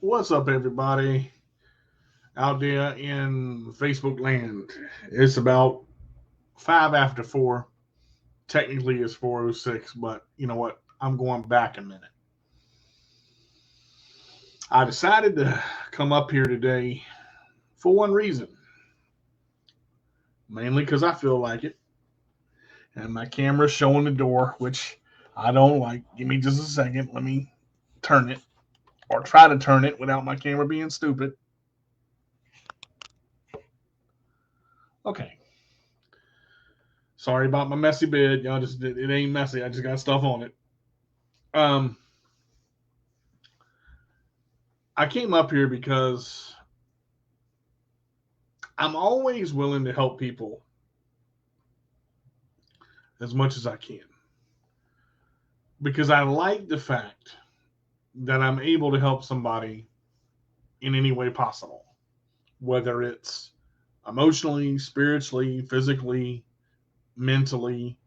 What's up, everybody out there in Facebook land? It's about 5 after 4. Technically, it's 4:06, but you know what? I'm going back a minute. I decided to come up here today for one reason, mainly because I feel like it, and my camera's showing the door, which I don't like. Give me just a second. Let me turn it, or try to turn it without my camera being stupid. Okay. Sorry about my messy bed. Y'all just it ain't messy. I just got stuff on it. Um, I came up here because I'm always willing to help people as much as I can because I like the fact that I'm able to help somebody in any way possible, whether it's emotionally, spiritually, physically, mentally,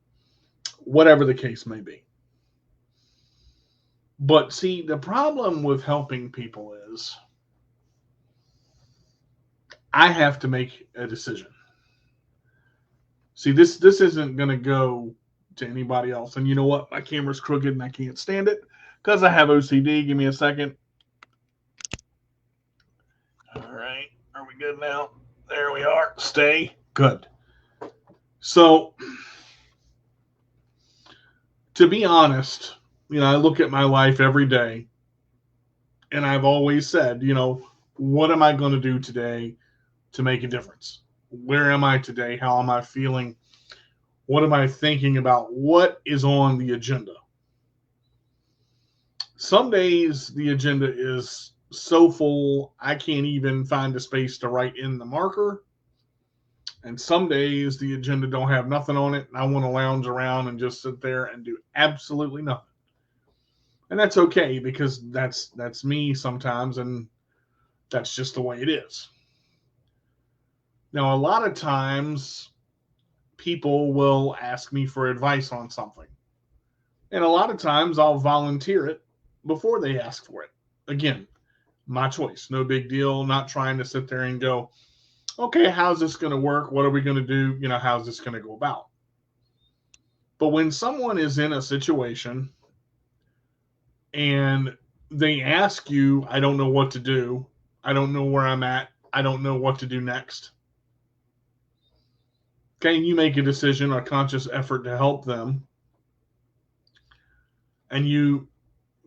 whatever the case may be. But see, the problem with helping people is I have to make a decision. See, this isn't going to go to anybody else. And you know what? My camera's crooked and I can't stand it because I have OCD. Give me a second. All right. Are we good now? There we are. Stay. Good. So, to be honest, I look at my life every day and I've always said, what am I going to do today to make a difference? Where am I today? How am I feeling? What am I thinking about? What is on the agenda? Some days the agenda is so full I can't even find a space to write in the marker. And some days the agenda don't have nothing on it and I want to lounge around and just sit there and do absolutely nothing. And that's okay because that's me sometimes and that's just the way it is. Now a lot of times people will ask me for advice on something. And a lot of times I'll volunteer it before they ask for it. Again, my choice. No big deal. Not trying to sit there and go, okay, how's this going to work? What are we going to do? How's this going to go about? But when someone is in a situation and they ask you, I don't know what to do, I don't know where I'm at, I don't know what to do next. Okay, and you make a decision, a conscious effort to help them, and you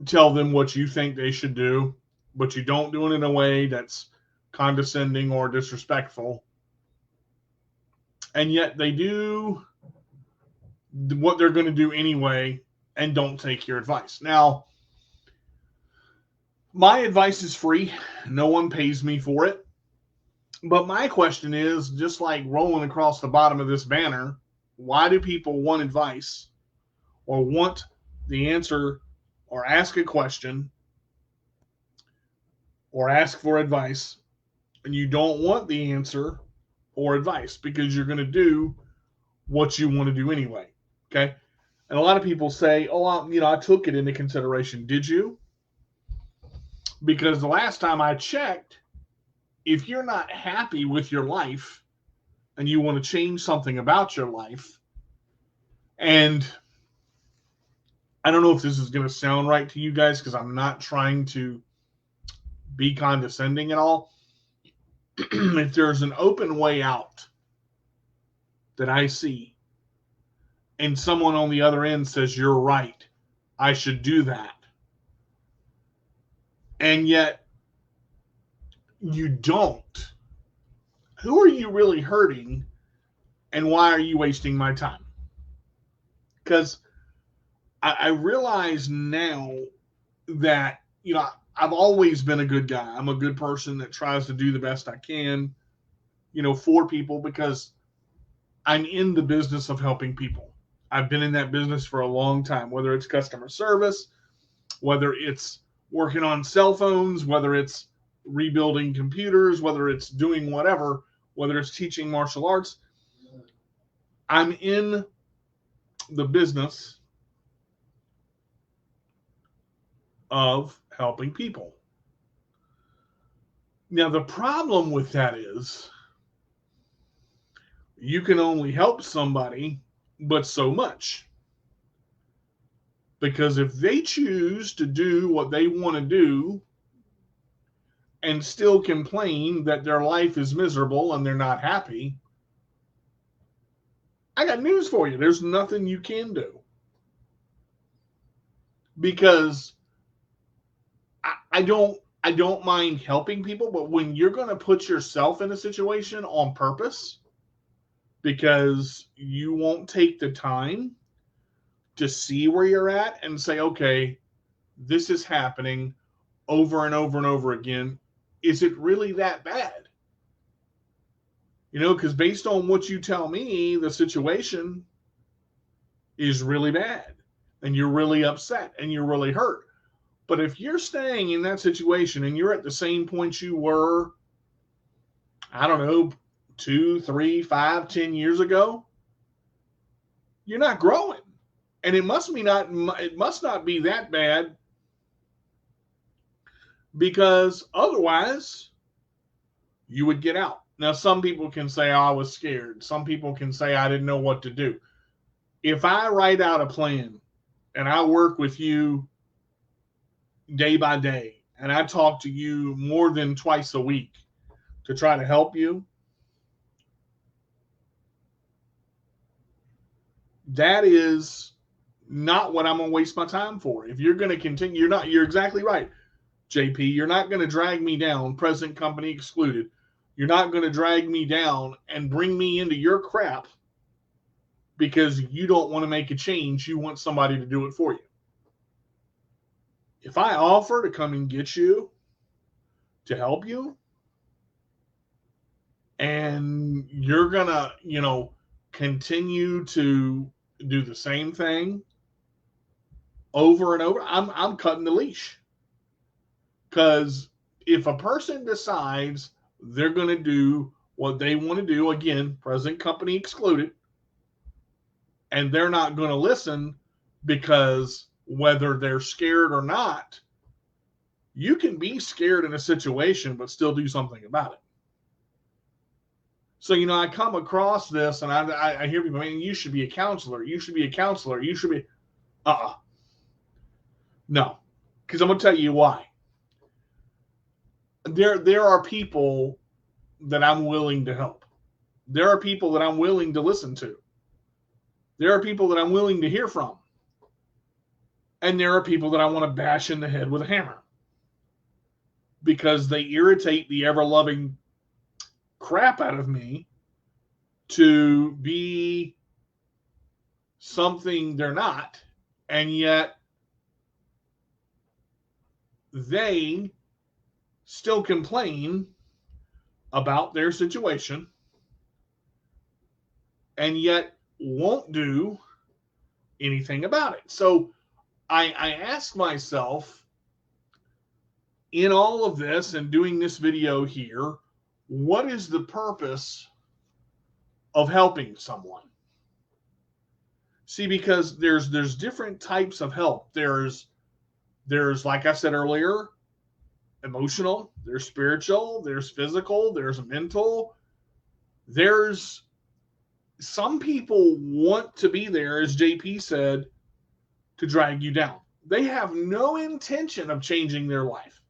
tell them what you think they should do, but you don't do it in a way that's condescending or disrespectful. And yet they do what they're going to do anyway and don't take your advice. Now, my advice is free. No one pays me for it. But my question is just like rolling across the bottom of this banner, why do people want advice or want the answer or ask a question or ask for advice and you don't want the answer or advice because you're going to do what you want to do anyway? Okay. And a lot of people say, oh, I took it into consideration. Did you? Because the last time I checked, if you're not happy with your life and you want to change something about your life, and I don't know if this is going to sound right to you guys because I'm not trying to be condescending at all. If there's an open way out that I see, and someone on the other end says, you're right, I should do that, and yet you don't, who are you really hurting and why are you wasting my time? Because I realize now that, I've always been a good guy. I'm a good person that tries to do the best I can, for people because I'm in the business of helping people. I've been in that business for a long time, whether it's customer service, whether it's working on cell phones, whether it's rebuilding computers, whether it's doing whatever, whether it's teaching martial arts. I'm in the business of helping people. Now, the problem with that is you can only help somebody but so much. Because if they choose to do what they want to do and still complain that their life is miserable and they're not happy, I got news for you. There's nothing you can do. Because I don't mind helping people, but when you're going to put yourself in a situation on purpose because you won't take the time to see where you're at and say, okay, this is happening over and over and over again. Is it really that bad? You know, because based on what you tell me, the situation is really bad and you're really upset and you're really hurt. But if you're staying in that situation and you're at the same point you were, I don't know, 2, 3, 5, 10 years ago, you're not growing. And it must not be that bad, because otherwise you would get out. Now, some people can say, oh, I was scared. Some people can say, I didn't know what to do. If I write out a plan and I work with you day by day and I talk to you more than twice a week to try to help you, that is not what I'm going to waste my time for. If you're going to continue, you're exactly right, JP. You're not going to drag me down, present company excluded. You're not going to drag me down and bring me into your crap because you don't want to make a change. You want somebody to do it for you. If I offer to come and get you to help you and you're going to, continue to do the same thing over and over, I'm cutting the leash. Because if a person decides they're going to do what they want to do, again, present company excluded, and they're not going to listen because whether they're scared or not, you can be scared in a situation but still do something about it. So, I come across this and I hear people, you should be a counselor. You should be a counselor. You should be. No, because I'm going to tell you why. There are people that I'm willing to help. There are people that I'm willing to listen to. There are people that I'm willing to hear from. And there are people that I want to bash in the head with a hammer because they irritate the ever-loving crap out of me to be something they're not, and yet they still complain about their situation and yet won't do anything about it. So I ask myself, in all of this and doing this video here, what is the purpose of helping someone? See, because there's different types of help. There's, like I said earlier, emotional, there's spiritual, there's physical, there's mental. There's some people want to be there, as JP said, to drag you down. They have no intention of changing their life,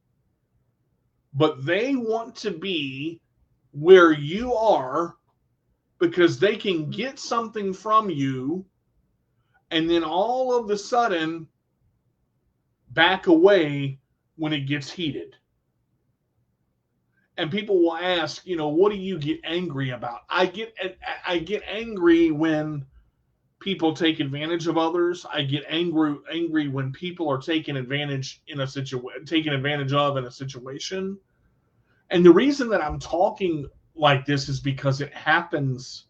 but they want to be where you are because they can get something from you and then all of a sudden back away when it gets heated. And people will ask, what do you get angry about? I get angry when people take advantage of others. I get angry when people are taken advantage of in a situation. And the reason that I'm talking like this is because it happens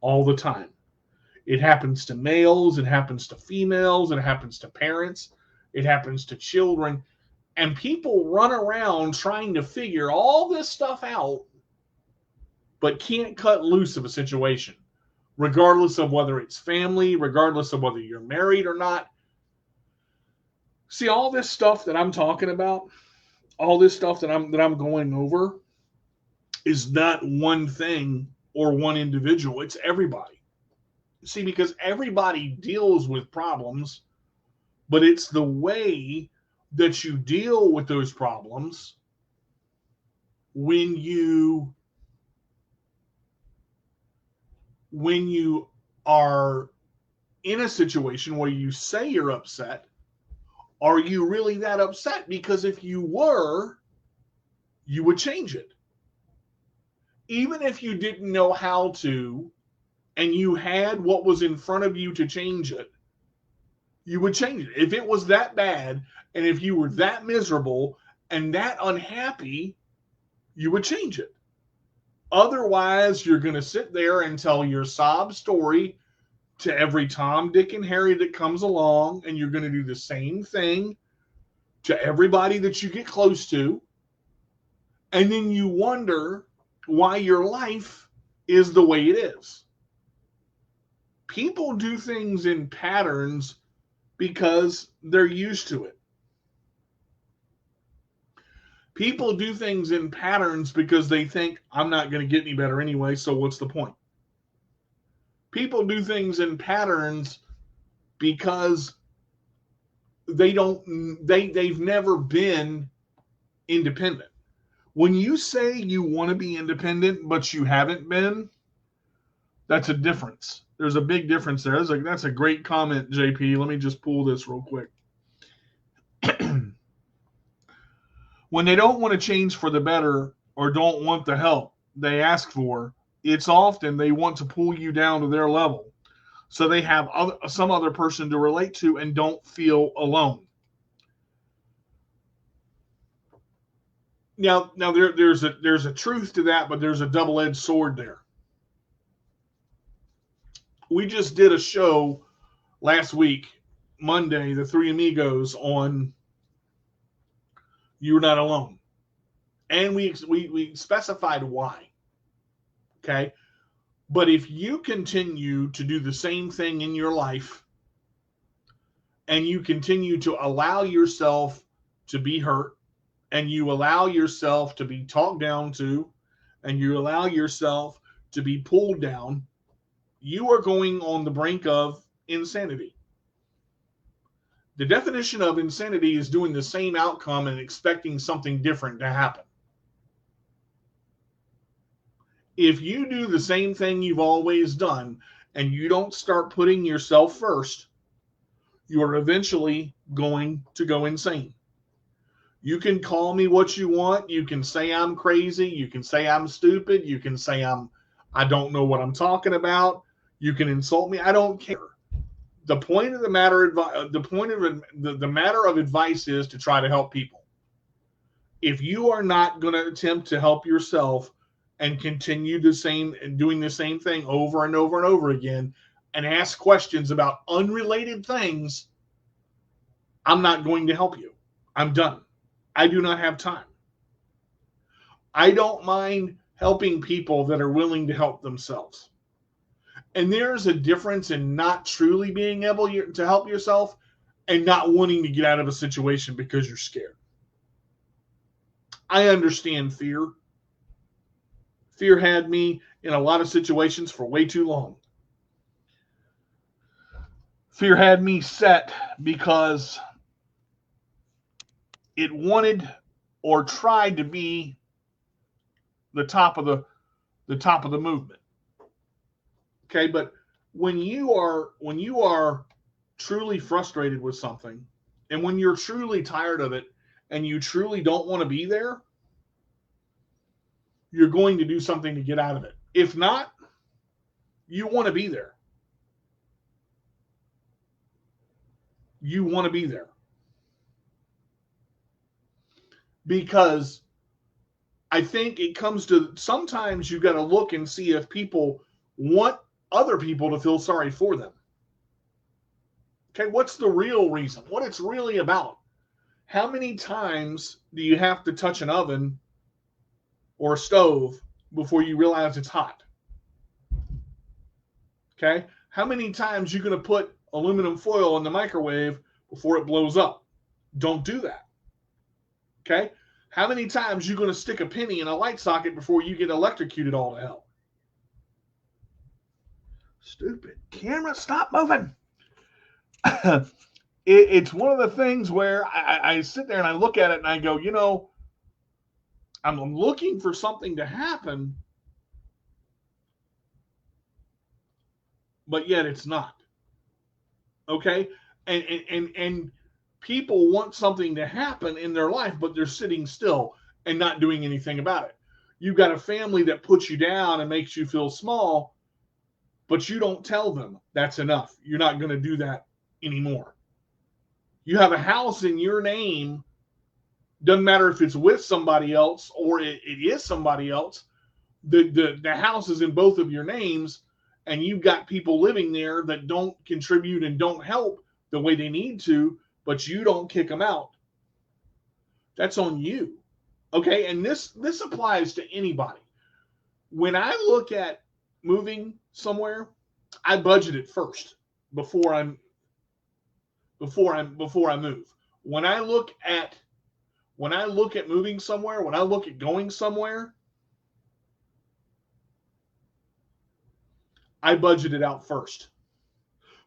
all the time. It happens to males, it happens to females, it happens to parents, it happens to children. And people run around trying to figure all this stuff out, but can't cut loose of a situation, regardless of whether it's family, regardless of whether you're married or not. See, all this stuff that I'm talking about, all this stuff that I'm going over is not one thing or one individual. It's everybody. See, because everybody deals with problems, but it's the way that you deal with those problems when you are in a situation where you say you're upset. Are you really that upset? Because if you were, you would change it. Even if you didn't know how to, and you had what was in front of you to change it, you would change it. If it was that bad, and if you were that miserable and that unhappy, you would change it. Otherwise, you're going to sit there and tell your sob story to every Tom, Dick, and Harry that comes along, and you're going to do the same thing to everybody that you get close to. And then you wonder why your life is the way it is. People do things in patterns because they're used to it. People do things in patterns because they think, I'm not going to get any better anyway, so what's the point? People do things in patterns because they've never been independent. When you say you want to be independent, but you haven't been, that's a difference. There's a big difference there. That's a great comment, JP. Let me just pull this real quick. When they don't want to change for the better or don't want the help they ask for, it's often they want to pull you down to their level so they have some other person to relate to and don't feel alone. Now there's a truth to that, but there's a double-edged sword there. We just did a show last week, Monday, the Three Amigos, on You're Not Alone. And we specified why. Okay? But if you continue to do the same thing in your life and you continue to allow yourself to be hurt and you allow yourself to be talked down to and you allow yourself to be pulled down, you are going on the brink of insanity. The definition of insanity is doing the same outcome and expecting something different to happen. If you do the same thing you've always done and you don't start putting yourself first, you are eventually going to go insane. You can call me what you want. You can say I'm crazy. You can say I'm stupid. You can say I don't know what I'm talking about. You can insult me. I don't care. The point of the matter, the matter of advice is to try to help people. If you are not going to attempt to help yourself and continue doing the same thing over and over and over again and ask questions about unrelated things, I'm not going to help you. I'm done. I do not have time. I don't mind helping people that are willing to help themselves. And there's a difference in not truly being able to help yourself and not wanting to get out of a situation because you're scared. I understand fear. Fear had me in a lot of situations for way too long. Fear had me set because it wanted or tried to be the top of the movement. Okay, but when you are truly frustrated with something, and when you're truly tired of it, and you truly don't want to be there, you're going to do something to get out of it. If not, you want to be there. You want to be there. Because I think it comes to sometimes you got to look and see if people want other people to feel sorry for them. Okay, what's the real reason? What it's really about? How many times do you have to touch an oven or a stove before you realize it's hot? Okay, how many times are you going to put aluminum foil in the microwave before it blows up? Don't do that. Okay, How many times you going to stick a penny in a light socket before you get electrocuted all to hell? Stupid camera, stop moving. It's one of the things where I sit there and I look at it and I go, I'm looking for something to happen, but yet it's not. Okay? And people want something to happen in their life, but they're sitting still and not doing anything about it. You've got a family that puts you down and makes you feel small, but you don't tell them that's enough. You're not going to do that anymore. You have a house in your name. Doesn't matter if it's with somebody else or it is somebody else. The house is in both of your names, and you've got people living there that don't contribute and don't help the way they need to, but you don't kick them out. That's on you. Okay, and this applies to anybody. When I look at moving somewhere, I budget it first before I move. When I look at moving somewhere, when I look at going somewhere, I budget it out first.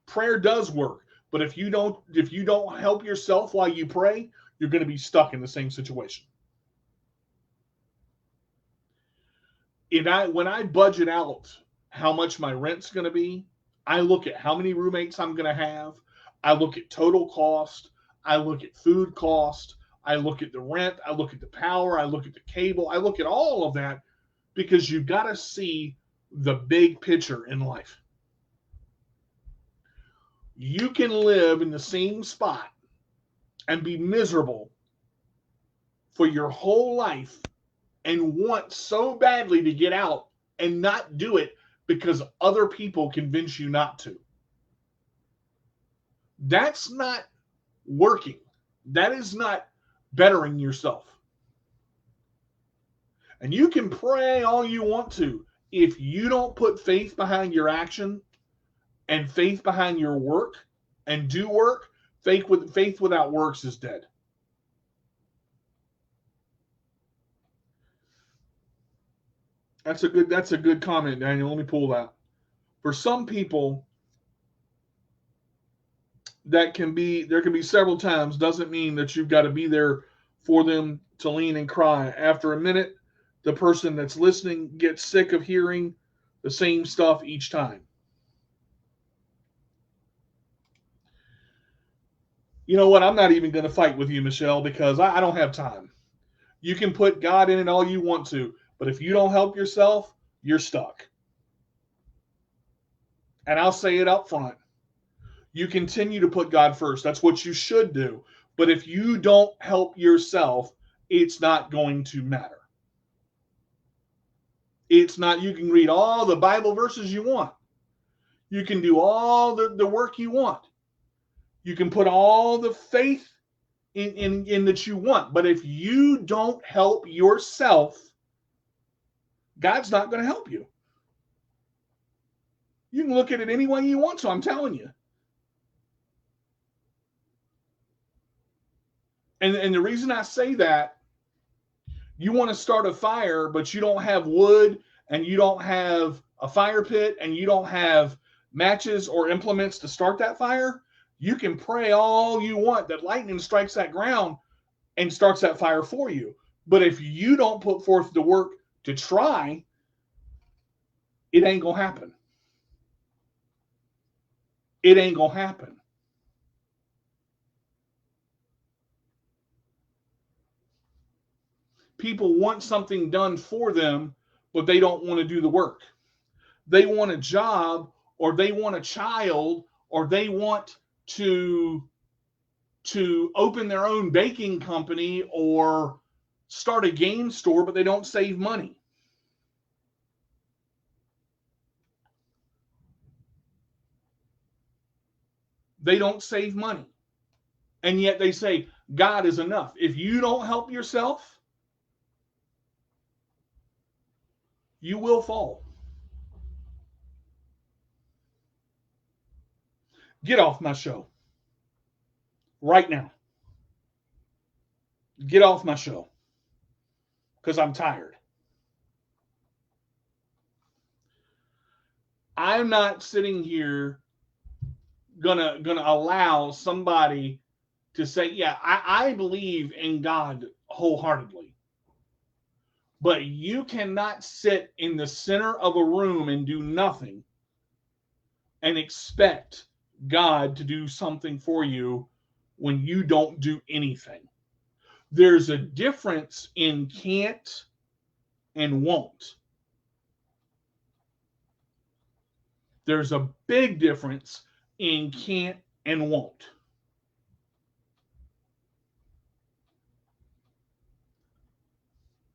Prayer does work, but if you don't help yourself while you pray, you're going to be stuck in the same situation. When I budget out how much my rent's going to be, I look at how many roommates I'm going to have. I look at total cost. I look at food cost. I look at the rent. I look at the power. I look at the cable. I look at all of that, because you've got to see the big picture in life. You can live in the same spot and be miserable for your whole life and want so badly to get out and not do it because other people convince you not to. That's not working. That is not bettering yourself. And you can pray all you want to. If you don't put faith behind your action and faith behind your work and do work, faith without works is dead. That's a good comment, Daniel. Let me pull that. For some people, there can be several times, doesn't mean that you've got to be there for them to lean and cry. After a minute, the person that's listening gets sick of hearing the same stuff each time. You know what? I'm not even going to fight with you, Michelle, because I don't have time. You can put God in it all you want to, but if you don't help yourself, you're stuck. And I'll say it up front. You continue to put God first. That's what you should do. But if you don't help yourself, it's not going to matter. It's not, you can read all the Bible verses you want. You can do all the work you want. You can put all the faith in that you want. But if you don't help yourself, God's not going to help you. You can look at it any way you want to, I'm telling you. And the reason I say that, you want to start a fire, but you don't have wood, and you don't have a fire pit, and you don't have matches or implements to start that fire, you can pray all you want that lightning strikes that ground and starts that fire for you. But if you don't put forth the work to try, it ain't going to happen. It ain't going to happen. People want something done for them, but they don't want to do the work. They want a job, or they want a child, or they want to open their own baking company or start a game store, but they don't save money. They don't save money. And yet they say, God is enough. If you don't help yourself, you will fall. Get off my show. Right now. Get off my show. because I'm tired. I'm not sitting here gonna allow somebody to say, yeah, I believe in God wholeheartedly. But you cannot sit in the center of a room and do nothing and expect God to do something for you when you don't do anything. There's a difference in can't and won't. There's a big difference in can't and won't.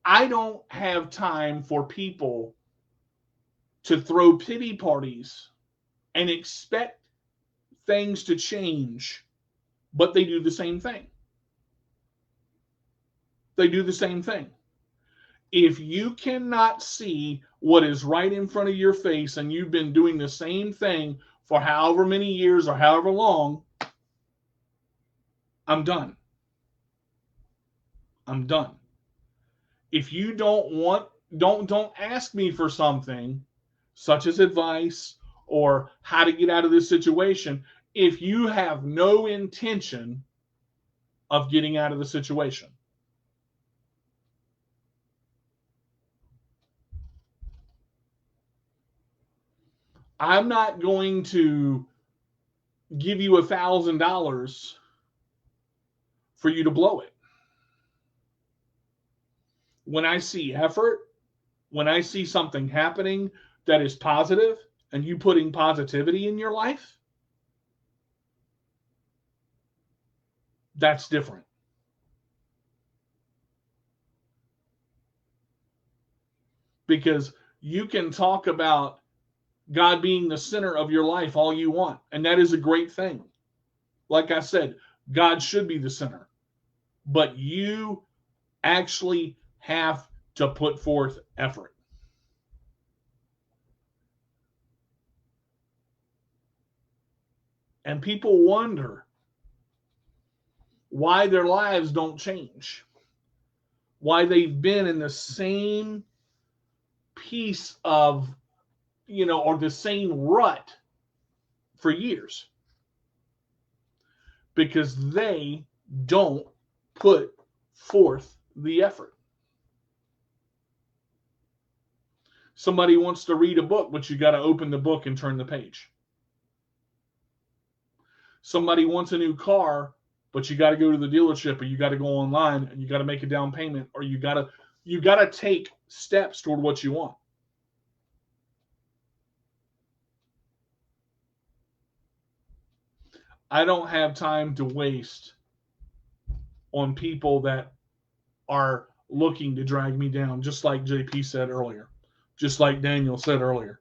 I don't have time for people to throw pity parties and expect things to change, but they do the same thing. They do the same thing. If you cannot see what is right in front of your face and you've been doing the same thing for however many years or however long, I'm done. I'm done. If you don't ask me for something such as advice or how to get out of this situation if you have no intention of getting out of the situation. I'm not going to give you $1,000 for you to blow it. When I see effort, when I see something happening that is positive and you putting positivity in your life, that's different. Because you can talk about God being the center of your life all you want, and that is a great thing. Like I said, God should be the center, but you actually have to put forth effort. And people wonder why their lives don't change, why they've been in the same piece of, or the same rut for years. Because they don't put forth the effort. Somebody wants to read a book, but you got to open the book and turn the page. Somebody wants a new car, but you got to go to the dealership, or you got to go online, and you got to make a down payment, or you got to take steps toward what you want. I don't have time to waste on people that are looking to drag me down, just like JP said earlier, just like Daniel said earlier.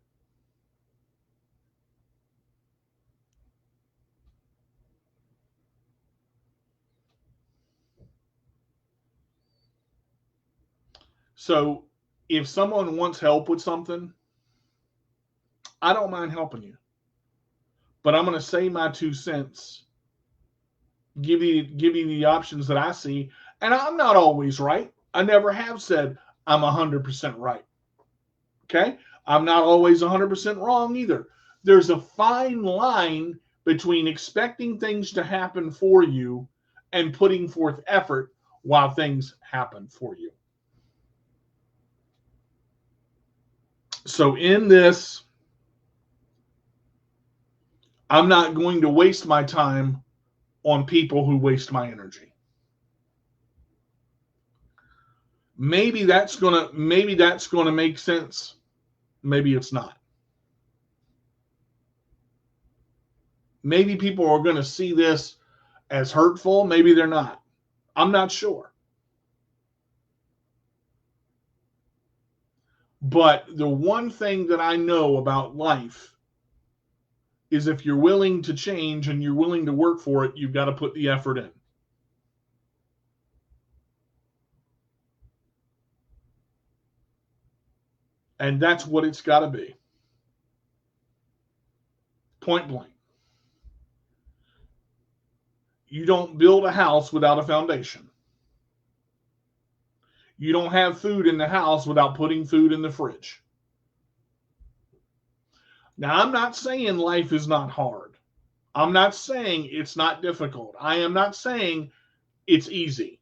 So if someone wants help with something, I don't mind helping you. But I'm going to say my 2 cents, give you the options that I see, and I'm not always right. I never have said I'm 100% right. Okay? I'm not always 100% wrong either. There's a fine line between expecting things to happen for you and putting forth effort while things happen for you. So in this, I'm not going to waste my time on people who waste my energy. Maybe that's gonna make sense. Maybe it's not. Maybe people are going to see this as hurtful. Maybe they're not. I'm not sure. But the one thing that I know about life is if you're willing to change and you're willing to work for it, you've got to put the effort in. And that's what it's got to be. Point blank. You don't build a house without a foundation. You don't have food in the house without putting food in the fridge. Now, I'm not saying life is not hard. I'm not saying it's not difficult. I am not saying it's easy.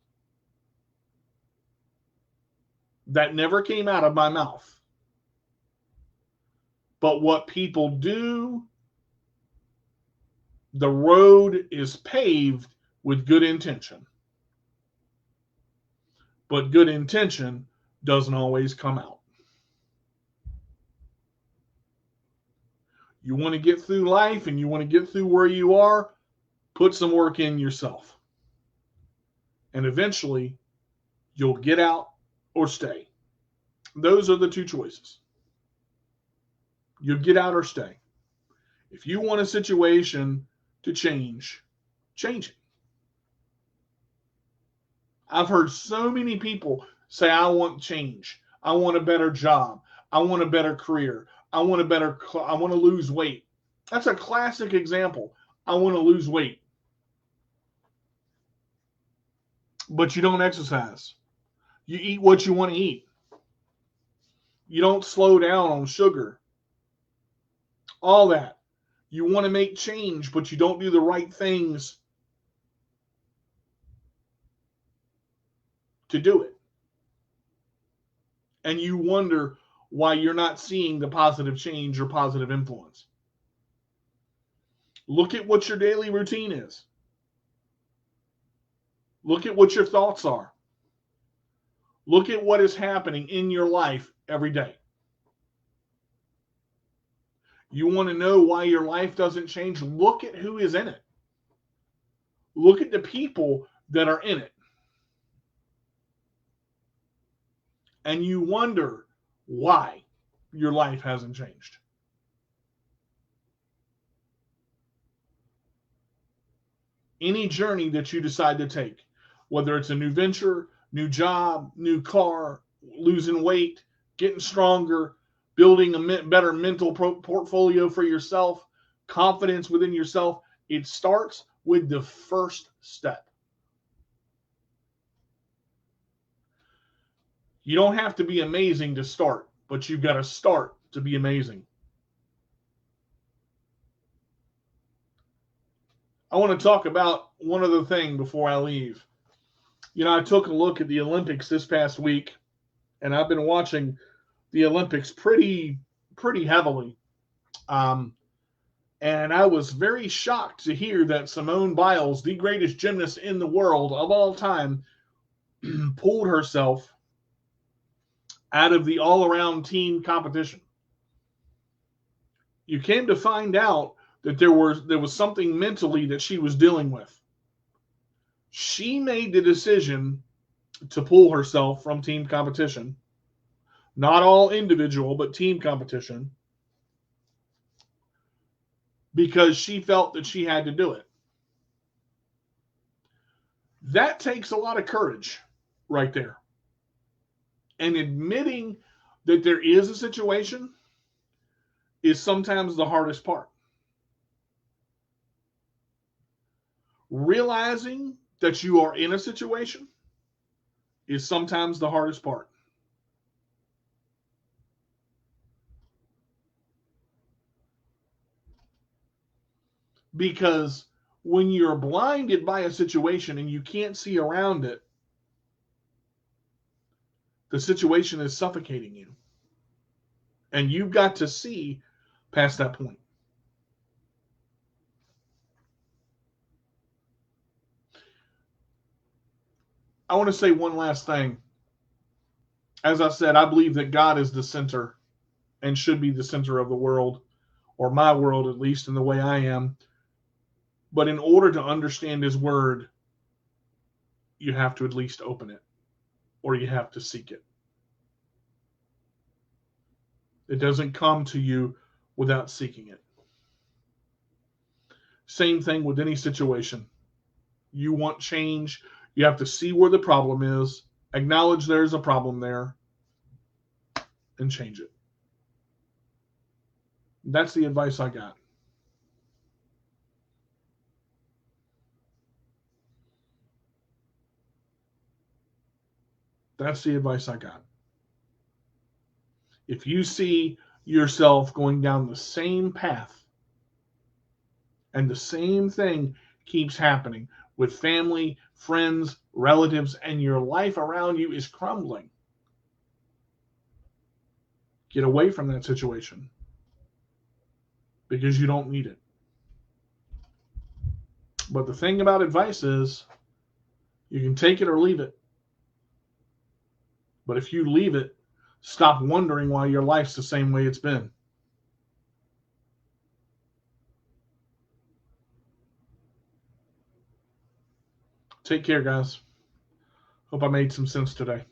That never came out of my mouth. But what people do, the road is paved with good intention. But good intention doesn't always come out. You want to get through life and you want to get through where you are, put some work in yourself. And eventually, you'll get out or stay. Those are the two choices. You'll get out or stay. If you want a situation to change, change it. I've heard so many people say, I want change. I want a better job. I want a better career. I want to lose weight. That's a classic example. I want to lose weight. But you don't exercise. You eat what you want to eat. You don't slow down on sugar. All that. You want to make change, but you don't do the right things to do it. And you wonder why you're not seeing the positive change or positive influence. Look at what your daily routine is. Look at what your thoughts are. Look at what is happening in your life every day. You want to know why your life doesn't change? Look at who is in it. Look at the people that are in it. And you wonder why your life hasn't changed. Any journey that you decide to take, whether it's a new venture, new job, new car, losing weight, getting stronger, building a better mental portfolio for yourself, confidence within yourself, it starts with the first step. You don't have to be amazing to start, but you've got to start to be amazing. I want to talk about one other thing before I leave. I took a look at the Olympics this past week, and I've been watching the Olympics pretty heavily. And I was very shocked to hear that Simone Biles, the greatest gymnast in the world of all time, pulled herself out of the all-around team competition. You came to find out that there was something mentally that she was dealing with. She made the decision to pull herself from team competition. Not all individual, but team competition. Because she felt that she had to do it. That takes a lot of courage right there. And admitting that there is a situation is sometimes the hardest part. Realizing that you are in a situation is sometimes the hardest part. Because when you're blinded by a situation and you can't see around it, the situation is suffocating you. And you've got to see past that point. I want to say one last thing. As I said, I believe that God is the center and should be the center of the world, or my world at least, in the way I am. But in order to understand His Word, you have to at least open it, or you have to seek it. It doesn't come to you without seeking it. Same thing with any situation. You want change, you have to see where the problem is, acknowledge there's a problem there, and change it. That's the advice I got. That's the advice I got. If you see yourself going down the same path and the same thing keeps happening with family, friends, relatives, and your life around you is crumbling, get away from that situation because you don't need it. But the thing about advice is you can take it or leave it. But if you leave it, stop wondering why your life's the same way it's been. Take care, guys. Hope I made some sense today.